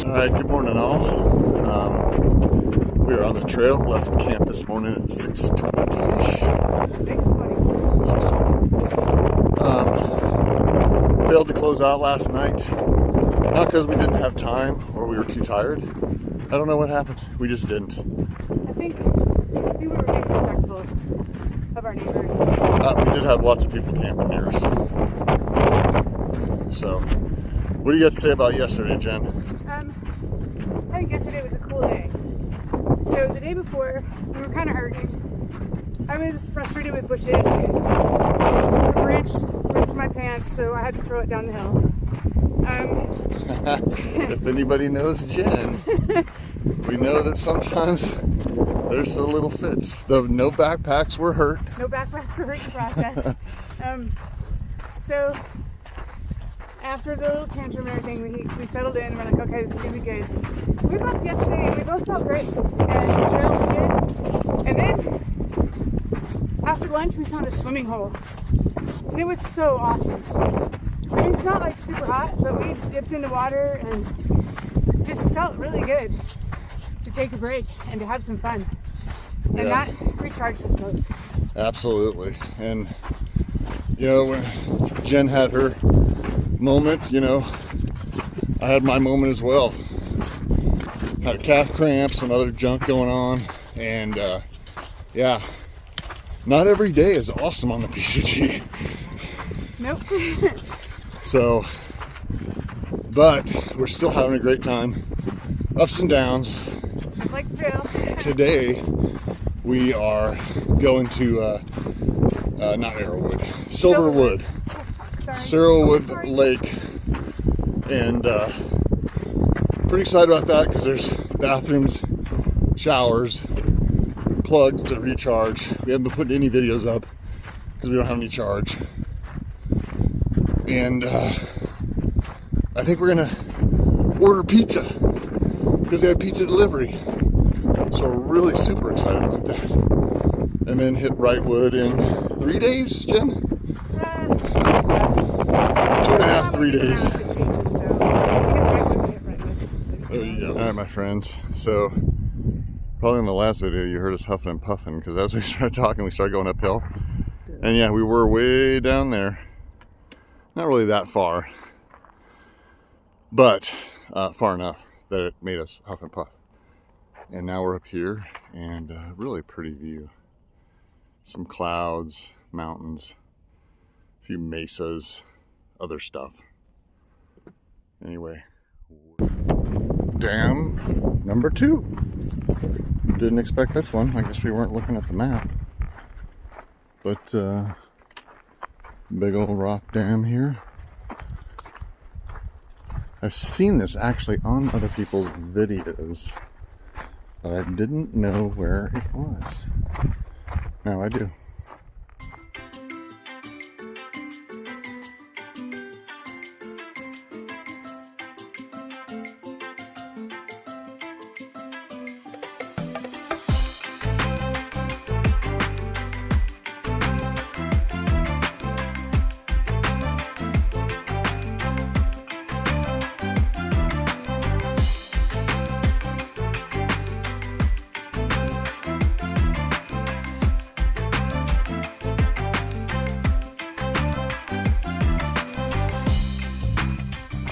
Alright, good morning all. We are on the trail, left camp this morning at 6:20-ish. 6:20. Failed to close out last night. Not because we didn't have time or we were too tired. I don't know what happened. We just didn't. I think we were being respectful of our neighbors. We did have lots of people camping near us. So, what do you got to say about yesterday, Jen? I think yesterday was a cool day. So the day before, we were kind of hurting. I was frustrated with bushes. A branch ripped my pants, so I had to throw it down the hill. If anybody knows Jen, we know that sometimes there's a little fits. Though no backpacks were hurt. No backpacks were hurt in the process. So after the little tantrum and everything, we settled in and we're like, okay, this is gonna be good. We woke up yesterday and we both felt great. And the trail was good. And then after lunch, we found a swimming hole. And it was so awesome. I mean, it's not like super hot, but we dipped in the water and just felt really good to take a break and to have some fun. And that recharged us both. Absolutely. And you know, when Jen had her moment, you know, I had my moment as well. Had calf cramps, some other junk going on, and yeah, not every day is awesome on the PCT. Nope. So, but we're still having a great time. Ups and downs. It's like the trail. Today, we are going to, not Arrowwood, Silverwood. Silverwood Lake. And pretty excited about that because there's bathrooms, showers, plugs to recharge. We haven't been putting any videos up because we don't have any charge. And I think we're gonna order pizza because they have pizza delivery. So we're really super excited about that. And then hit Wrightwood in 3 days, Jen? 2.5, 3 days. There you go. All right, my friends. So probably in the last video you heard us huffing and puffing because as we started talking, we started going uphill. And yeah, we were way down there. Not really that far, but far enough that it made us huff and puff. And now we're up here and really pretty view. Some clouds, mountains, a few mesas, other stuff. Anyway, dam number 2. Didn't expect this one. I guess we weren't looking at the map. But big old rock dam here. I've seen this actually on other people's videos, but I didn't know where it was. Now I do.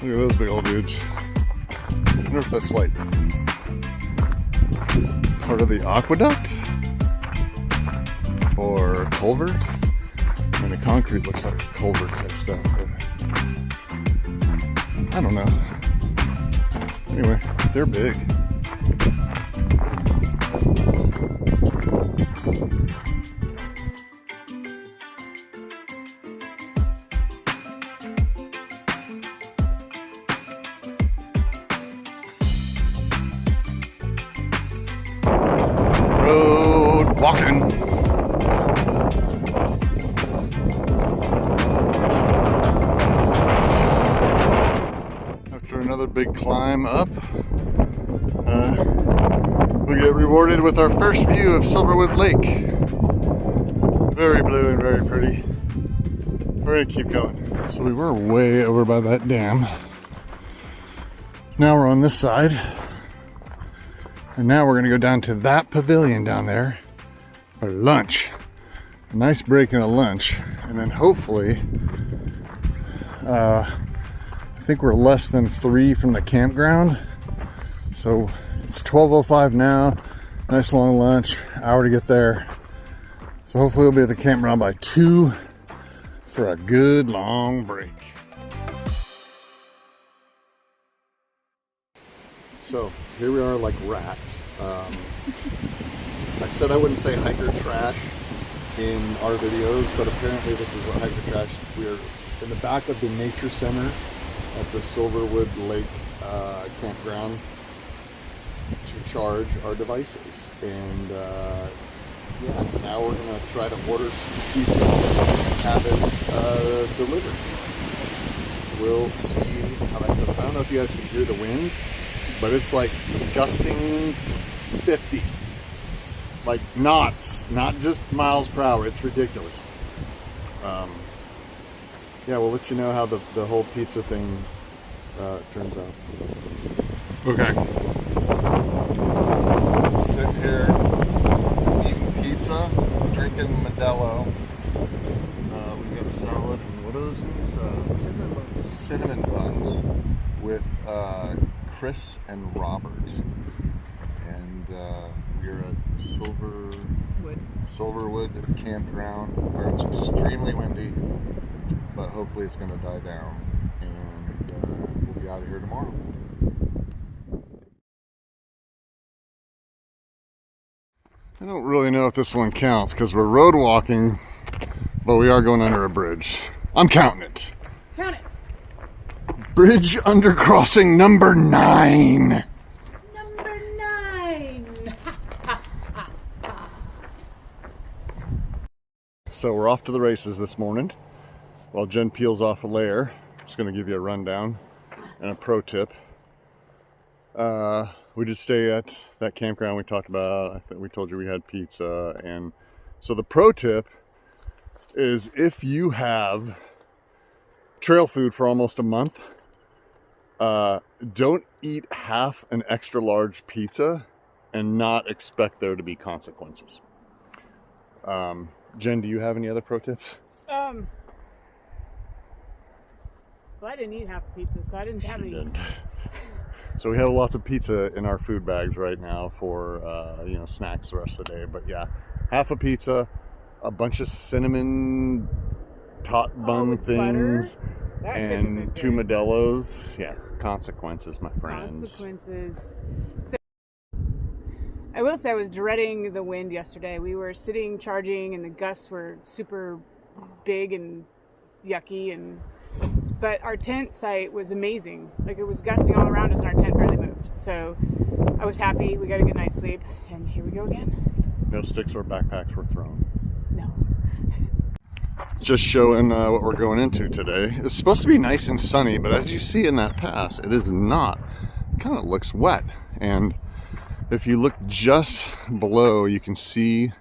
Look at those big old dudes. I wonder if that's like part of the aqueduct or culvert. I mean, the concrete looks like culvert type stuff, but I don't know. Anyway, they're big. Walking. After another big climb up, we get rewarded with our first view of Silverwood Lake. Very blue and very pretty. We're gonna keep going. So we were way over by that dam. Now we're on this side. And now we're gonna go down to that pavilion down there for lunch. A nice break and a lunch. And then hopefully, I think we're less than 3 from the campground. So it's 12:05 now. Nice long lunch, hour to get there. So hopefully we'll be at the campground by 2 for a good long break. So here we are like rats. I said I wouldn't say hiker trash in our videos, but apparently this is what hiker trash. We're in the back of the nature center at the Silverwood Lake campground to charge our devices. And yeah, now we're gonna try to order some pizza and have it delivered. We'll see how that goes. I don't know if you guys can hear the wind, but it's like gusting to 50. Like knots, not just miles per hour. It's ridiculous. Yeah, we'll let you know how the whole pizza thing turns out. Okay. Sitting here eating pizza, drinking Modelo. We've got a salad and what are those things? Cinnamon buns with Chris and Robert. And we're at Silverwood campground where it's extremely windy, but hopefully it's going to die down, and we'll be out of here tomorrow. I don't really know if this one counts because we're road walking, but we are going under a bridge. I'm counting it. Count it. Bridge under crossing number 9. Number 9. So we're off to the races this morning. While Jen peels off a layer, I'm just going to give you a rundown and a pro tip. We did stay at that campground we talked about. I think we told you we had pizza. And so the pro tip is if you have trail food for almost a month, don't eat half an extra large pizza and not expect there to be consequences. Jen, do you have any other pro tips? Well, I didn't eat half a pizza, so I didn't have any. So we have lots of pizza in our food bags right now for snacks the rest of the day. But yeah, half a pizza, a bunch of cinnamon tot bun things, and 2 Modelos. Yeah, consequences, my friends. Consequences. So, I will say I was dreading the wind yesterday. We were sitting charging, and the gusts were super big and yucky, but our tent site was amazing. Like, it was gusting all around us and our tent barely moved. So I was happy. We got a good night's sleep, and here we go again. No sticks or backpacks were thrown. No. Just showing what we're going into today. It's supposed to be nice and sunny, but as you see in that pass, it is not. It kind of looks wet. And if you look just below, you can see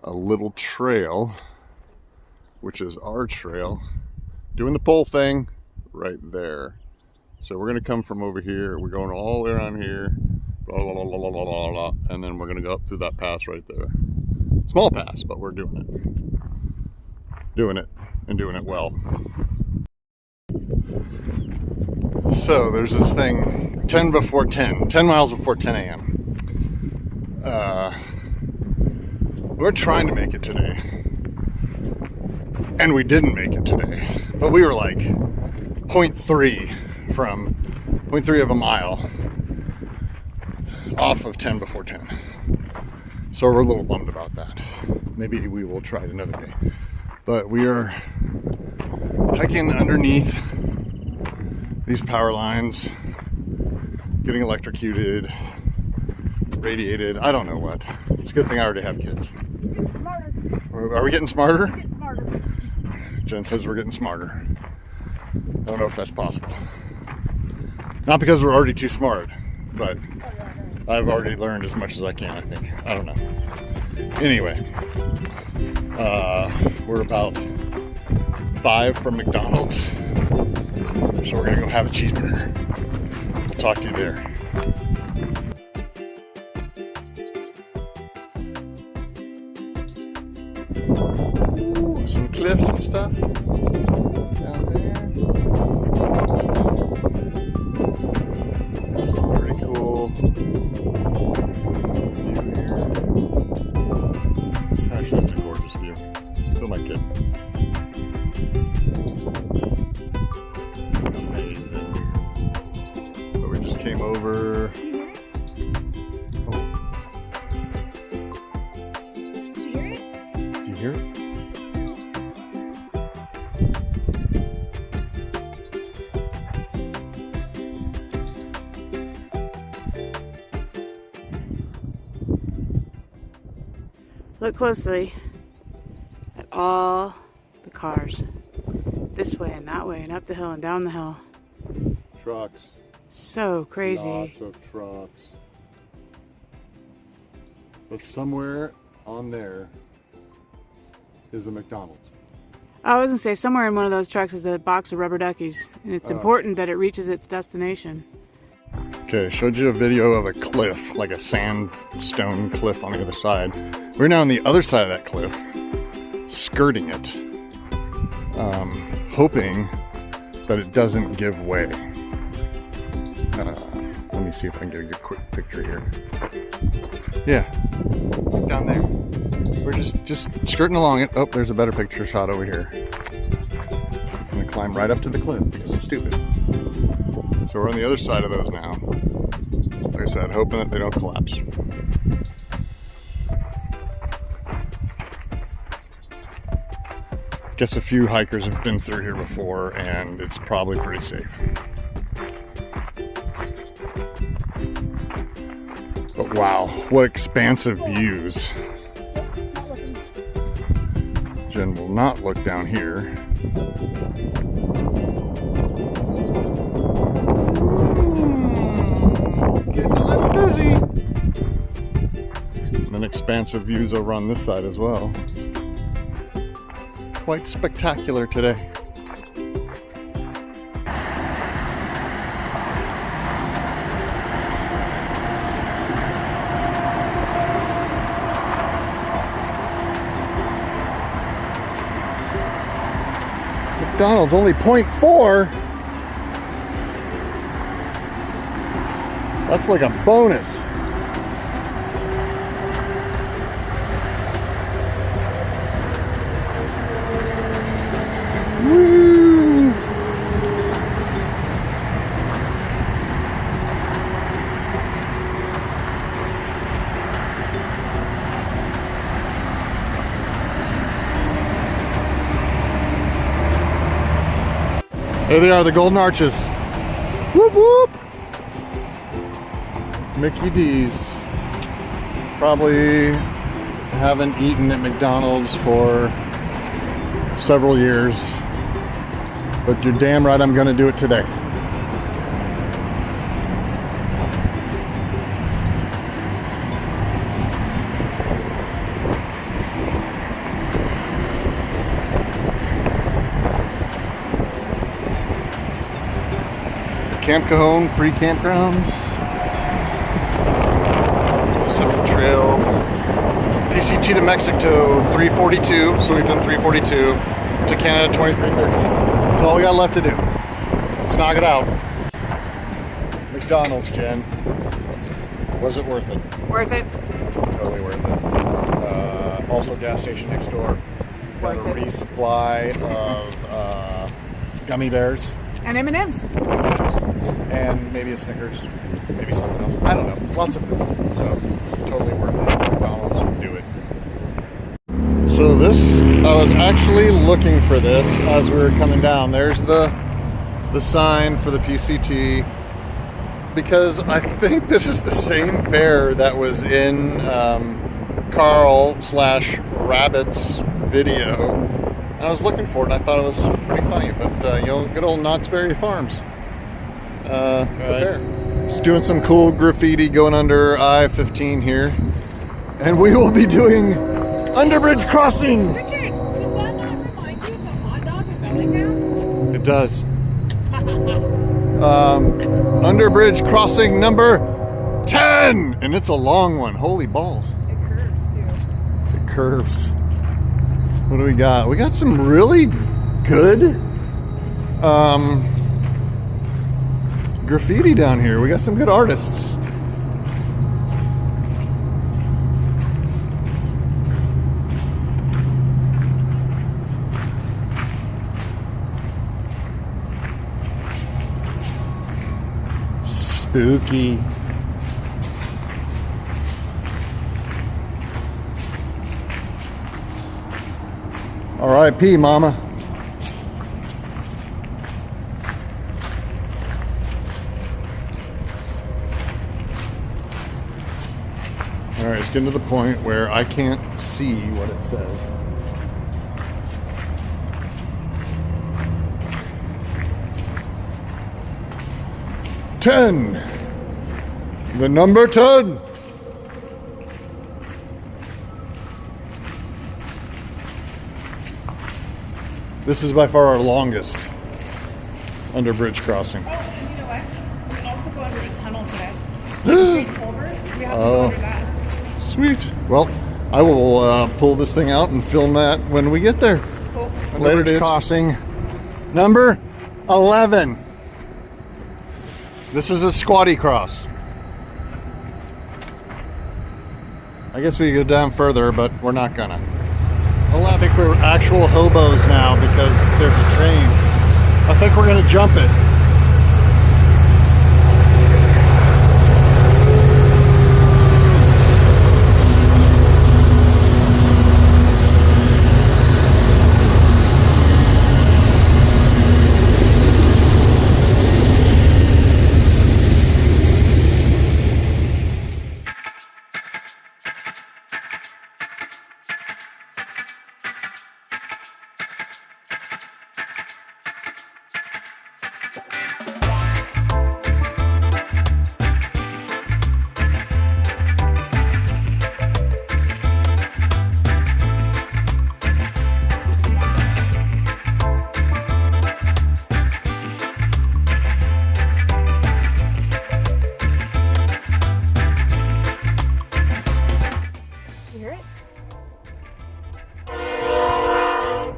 a little trail, which is our trail, doing the pole thing right there. So we're going to come from over here. We're going all the way around here, blah, blah, blah, blah, blah, blah, blah, and then we're going to go up through that pass right there. Small pass, but we're doing it. Doing it well. So there's this thing, 10 miles before 10 a.m. We're trying to make it today. And we didn't make it today. But we were like 0.3 of a mile off of 10 before 10. So we're a little bummed about that. Maybe we will try it another day. But we are hiking underneath these power lines, getting electrocuted, radiated, I don't know what. It's a good thing I already have kids. Are we getting smarter? Getting smarter. Jen says we're getting smarter. I don't know if that's possible. Not because we're already too smart, but I've already learned as much as I can, I think. I don't know. Anyway, we're about 5 from McDonald's, so we're gonna go have a cheeseburger. talk to you there. Ooh, some cliffs and stuff down there. Pretty cool view here. Actually, it's a gorgeous view. Who am I kidding? Amazing. But we just came over. Oh. Did you hear it? Did you hear it? Look closely at all the cars. This way and that way and up the hill and down the hill. Trucks. So crazy. Lots of trucks. But somewhere on there is a McDonald's. I was gonna say somewhere in one of those trucks is a box of rubber duckies, and it's important that it reaches its destination. Okay, I showed you a video of a cliff, like a sandstone cliff on the other side. We're now on the other side of that cliff, skirting it, hoping that it doesn't give way. Let me see if I can get a good quick picture here. Yeah, down there. We're just skirting along it. Oh, there's a better picture shot over here. I'm gonna climb right up to the cliff because it's stupid. So we're on the other side of those now. Like I said, hoping that they don't collapse. Guess a few hikers have been through here before, and it's probably pretty safe. But wow, what expansive views. Jen will not look down here. Getting a little busy. And then expansive views over on this side as well. Quite spectacular today. McDonald's only 0.4. That's like a bonus. Woo! There they are, the Golden Arches. Whoop whoop! Mickey D's. Probably haven't eaten at McDonald's for several years, but you're damn right I'm gonna do it today. Camp Cajon, free campgrounds. Pacific Trail. PCT to Mexico, 342. So we've done 342 to Canada, 2313. That's all we got left to do. Let's knock it out. McDonald's, Jen. Was it worth it? Worth it. Totally worth it. Also, gas station next door. Got a resupply of gummy bears. And M&Ms. And maybe a Snickers, maybe something else. I don't know. Lots of food. So, totally worth it. McDonald's, do it. So this, I was actually looking for this as we were coming down. There's the sign for the PCT, because I think this is the same bear that was in Carl/Rabbit's video. And I was looking for it, and I thought it was pretty funny. But you know, good old Knott's Berry Farms. There. Just doing some cool graffiti going under I-15 here, and we will be doing Underbridge Crossing. Richard, does that not remind you of the hot dog in Bellingham? It does. Underbridge crossing number 10, and it's a long one. Holy balls. It curves too. It curves. What do we got? We got some really good graffiti down here. We got some good artists. Spooky. R.I.P. Mama. All right, it's getting to the point where I can't see what it says. Ten. The number 10. This is by far our longest underbridge crossing. Oh, and you know what? We can also go under a tunnel today. Big culvert. We have to go under that. Sweet. Well, I will pull this thing out and film that when we get there. Cool. Later, dudes. Crossing number 11. This is a squatty cross. I guess we could go down further, but we're not gonna. I think we're actual hobos now because there's a train. I think we're gonna jump it.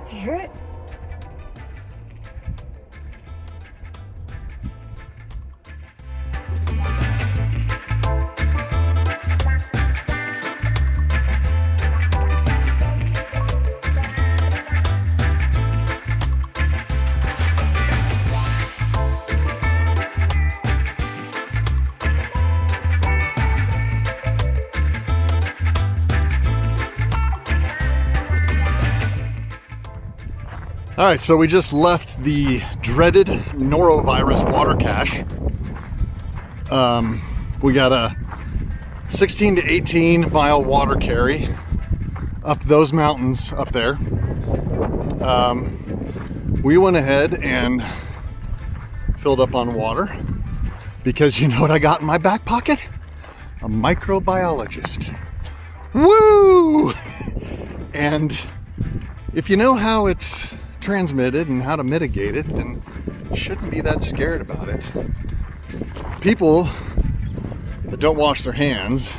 Did you hear it? All right, so we just left the dreaded norovirus water cache. We got a 16 to 18 mile water carry up those mountains up there. We went ahead and filled up on water because you know what I got in my back pocket? A microbiologist. Woo! And if you know how it's transmitted and how to mitigate it, then you shouldn't be that scared about it. People that don't wash their hands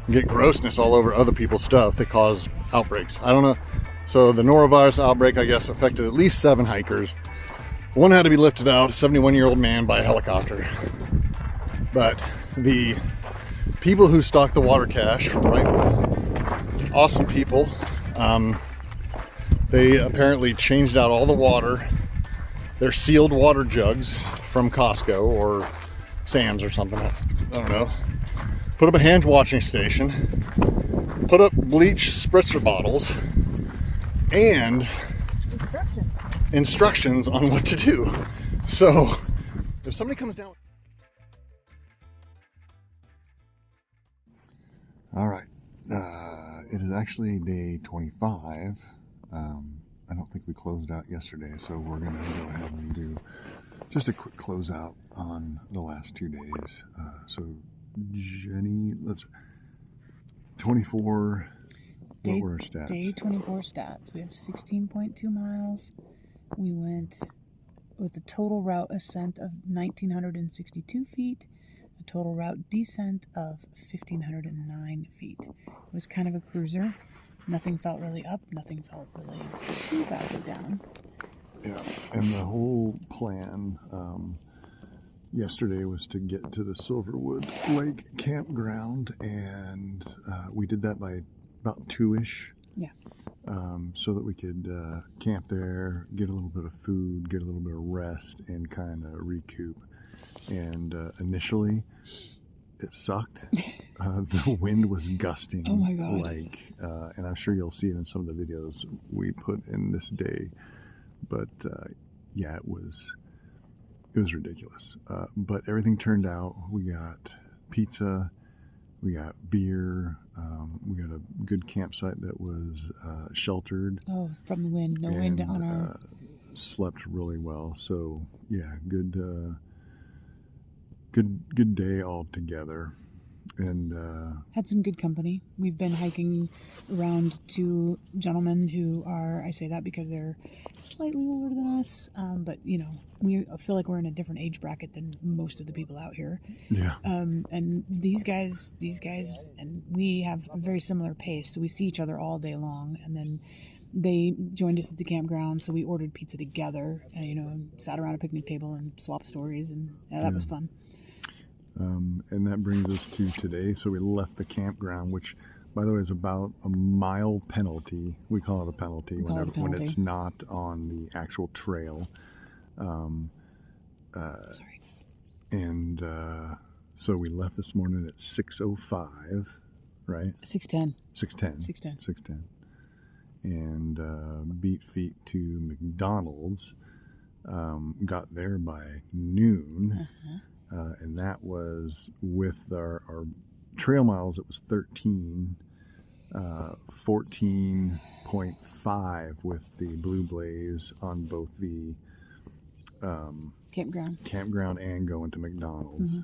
get grossness all over other people's stuff that cause outbreaks. I don't know. So the norovirus outbreak, I guess, affected at least 7 hikers. One had to be lifted out, a 71-year-old man, by a helicopter. But the people who stock the water cache from Wrightwood, awesome people. They apparently changed out all the water. They're sealed water jugs from Costco or Sam's or something. I don't know. Put up a hand washing station. Put up bleach spritzer bottles. And instructions on what to do. So if somebody comes down. All right. It is actually day 25. I don't think we closed out yesterday, so we're going to go ahead and do just a quick closeout on the last 2 days. So Jenny, let's 24. What were our stats? Day 24 stats. We have 16.2 miles. We went with a total route ascent of 1,962 feet, a total route descent of 1,509 feet. It was kind of a cruiser. Nothing felt really up, nothing felt really too badly down. Yeah, and the whole plan yesterday was to get to the Silverwood Lake campground, and we did that by about 2-ish. Yeah. So that we could camp there, get a little bit of food, get a little bit of rest, and kind of recoup. And initially, it sucked. The wind was gusting. Oh my God. Like, and I'm sure you'll see it in some of the videos we put in this day. But yeah, it was ridiculous. But everything turned out. We got pizza, we got beer, we got a good campsite that was sheltered. Oh, from the wind, no wind on our. Slept really well. So yeah, good day all together. And had some good company. We've been hiking around 2 gentlemen who are, I say that because they're slightly older than us, but you know, we feel like we're in a different age bracket than most of the people out here. Yeah. And these guys and we have a very similar pace, so we see each other all day long. And then they joined us at the campground, so we ordered pizza together, and, you know, and sat around a picnic table and swapped stories, and that was fun. And that brings us to today. So we left the campground, which, by the way, is about a mile penalty. We call it a penalty when it's not on the actual trail. Sorry. And so we left this morning at 6:05, right? 6:10. 6:10. 6:10. 6:10. And beat feet to McDonald's. Got there by noon. Uh-huh. And that was with our trail miles. It was 13, 14.5 with the Blue Blaze on both the campground and going to McDonald's.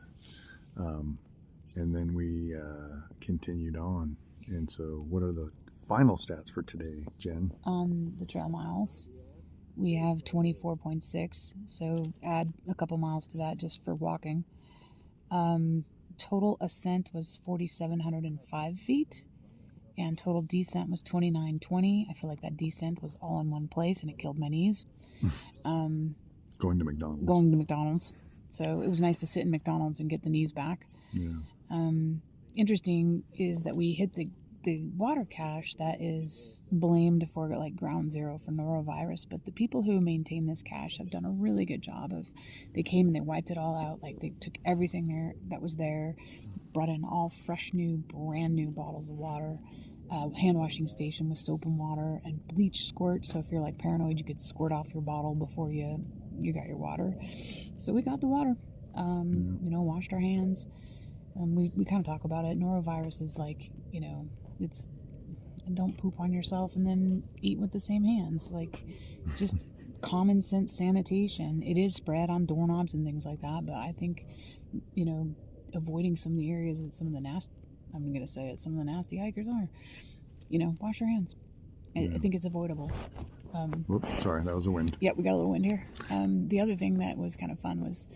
Mm-hmm. And then we continued on. And so what are the final stats for today, Jen? On the trail miles, we have 24.6, so add a couple miles to that just for walking. Total ascent was 4,705 feet, and total descent was 2,920. I feel like that descent was all in one place, and it killed my knees. Going to McDonald's. So it was nice to sit in McDonald's and get the knees back. Yeah. Interesting is that we hit the water cache that is blamed for like ground zero for norovirus, but the people who maintain this cache have done a really good job of, they came and they wiped it all out. Like, they took everything there that was there, brought in all fresh new, brand new bottles of water, hand washing station with soap and water, and bleach squirt. So if you're like paranoid, you could squirt off your bottle before you got your water. So we got the water, you know, washed our hands. We kind of talk about it. Norovirus is like, you know, it's, don't poop on yourself and then eat with the same hands. Like, just common sense sanitation. It is spread on doorknobs and things like that, but I think, you know, avoiding some of the areas that some of the nasty hikers are, you know, wash your hands. I think it's avoidable. Whoops, sorry, that was a wind. Yeah, we got a little wind here. The other thing that was kind of fun was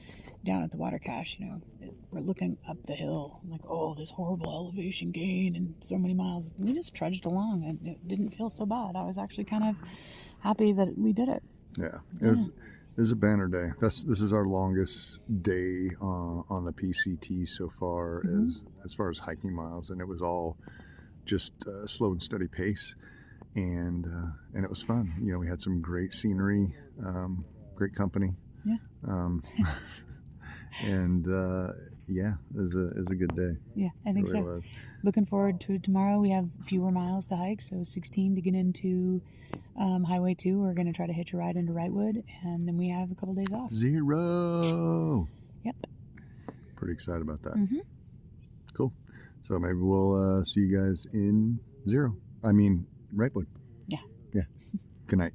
down at the water cache, you know, we're looking up the hill, like, oh, this horrible elevation gain and so many miles. We just trudged along, and it didn't feel so bad. I was actually kind of happy that we did it. Yeah, it was a banner day. This is our longest day on the PCT so far, as far as hiking miles, and it was all just slow and steady pace. And it was fun. You know, we had some great scenery, great company. Yeah. And yeah, it was a good day. Yeah, I think really so. Was. Looking forward to tomorrow. We have fewer miles to hike, so 16 to get into Highway 2. We're going to try to hitch a ride into Wrightwood, and then we have a couple days off. 0. Yep. Pretty excited about that. Mm-hmm. Cool. So maybe we'll see you guys in Wrightwood. Yeah. Yeah. Good night.